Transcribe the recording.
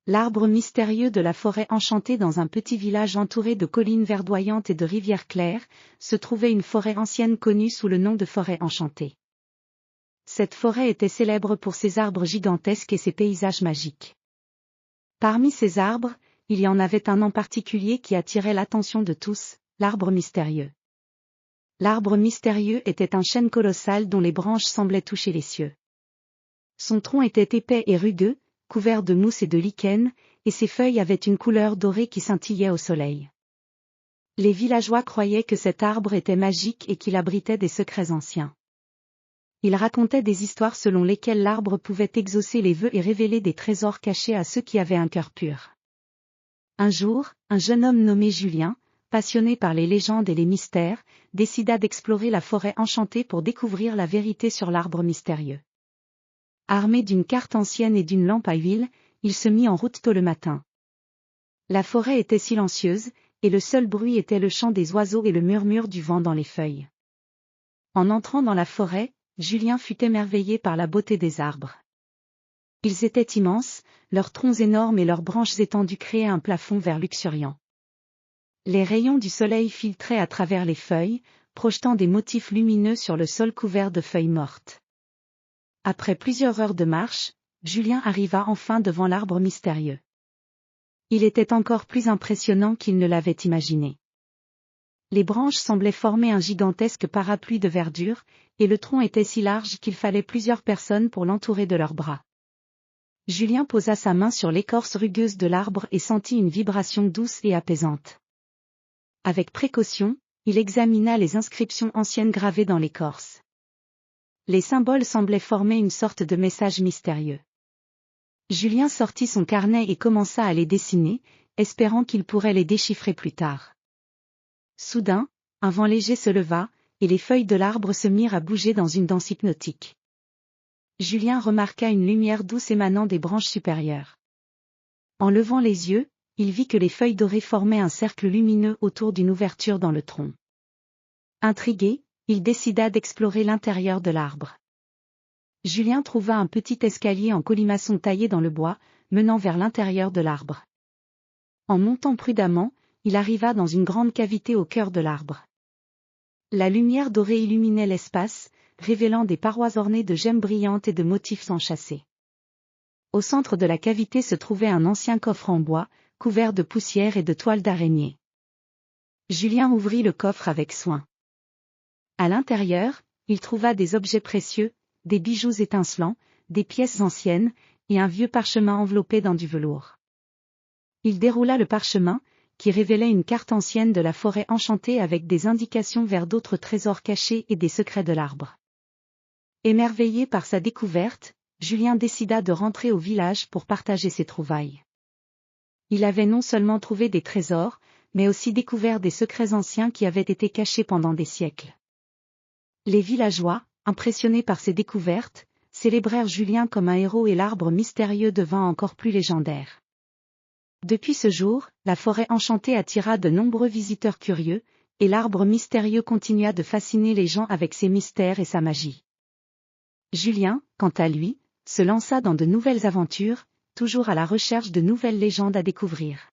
L'arbre mystérieux de la forêt enchantée. Dans un petit village entouré de collines verdoyantes et de rivières claires, se trouvait une forêt ancienne connue sous le nom de forêt enchantée. Cette forêt était célèbre pour ses arbres gigantesques et ses paysages magiques. Parmi ces arbres, il y en avait un en particulier qui attirait l'attention de tous, l'arbre mystérieux. L'arbre mystérieux était un chêne colossal dont les branches semblaient toucher les cieux. Son tronc était épais et rugueux, couvert de mousse et de lichen, et ses feuilles avaient une couleur dorée qui scintillait au soleil. Les villageois croyaient que cet arbre était magique et qu'il abritait des secrets anciens. Ils racontaient des histoires selon lesquelles l'arbre pouvait exaucer les vœux et révéler des trésors cachés à ceux qui avaient un cœur pur. Un jour, un jeune homme nommé Julien, passionné par les légendes et les mystères, décida d'explorer la forêt enchantée pour découvrir la vérité sur l'arbre mystérieux. Armé d'une carte ancienne et d'une lampe à huile, il se mit en route tôt le matin. La forêt était silencieuse, et le seul bruit était le chant des oiseaux et le murmure du vent dans les feuilles. En entrant dans la forêt, Julien fut émerveillé par la beauté des arbres. Ils étaient immenses, leurs troncs énormes et leurs branches étendues créaient un plafond vert luxuriant. Les rayons du soleil filtraient à travers les feuilles, projetant des motifs lumineux sur le sol couvert de feuilles mortes. Après plusieurs heures de marche, Julien arriva enfin devant l'arbre mystérieux. Il était encore plus impressionnant qu'il ne l'avait imaginé. Les branches semblaient former un gigantesque parapluie de verdure, et le tronc était si large qu'il fallait plusieurs personnes pour l'entourer de leurs bras. Julien posa sa main sur l'écorce rugueuse de l'arbre et sentit une vibration douce et apaisante. Avec précaution, il examina les inscriptions anciennes gravées dans l'écorce. Les symboles semblaient former une sorte de message mystérieux. Julien sortit son carnet et commença à les dessiner, espérant qu'il pourrait les déchiffrer plus tard. Soudain, un vent léger se leva, et les feuilles de l'arbre se mirent à bouger dans une danse hypnotique. Julien remarqua une lumière douce émanant des branches supérieures. En levant les yeux, il vit que les feuilles dorées formaient un cercle lumineux autour d'une ouverture dans le tronc. Intrigué, il décida d'explorer l'intérieur de l'arbre. Julien trouva un petit escalier en colimaçon taillé dans le bois, menant vers l'intérieur de l'arbre. En montant prudemment, il arriva dans une grande cavité au cœur de l'arbre. La lumière dorée illuminait l'espace, révélant des parois ornées de gemmes brillantes et de motifs enchâssés. Au centre de la cavité se trouvait un ancien coffre en bois, couvert de poussière et de toiles d'araignée. Julien ouvrit le coffre avec soin. À l'intérieur, il trouva des objets précieux, des bijoux étincelants, des pièces anciennes, et un vieux parchemin enveloppé dans du velours. Il déroula le parchemin, qui révélait une carte ancienne de la forêt enchantée avec des indications vers d'autres trésors cachés et des secrets de l'arbre. Émerveillé par sa découverte, Julien décida de rentrer au village pour partager ses trouvailles. Il avait non seulement trouvé des trésors, mais aussi découvert des secrets anciens qui avaient été cachés pendant des siècles. Les villageois, impressionnés par ces découvertes, célébrèrent Julien comme un héros et l'arbre mystérieux devint encore plus légendaire. Depuis ce jour, la forêt enchantée attira de nombreux visiteurs curieux, et l'arbre mystérieux continua de fasciner les gens avec ses mystères et sa magie. Julien, quant à lui, se lança dans de nouvelles aventures, toujours à la recherche de nouvelles légendes à découvrir.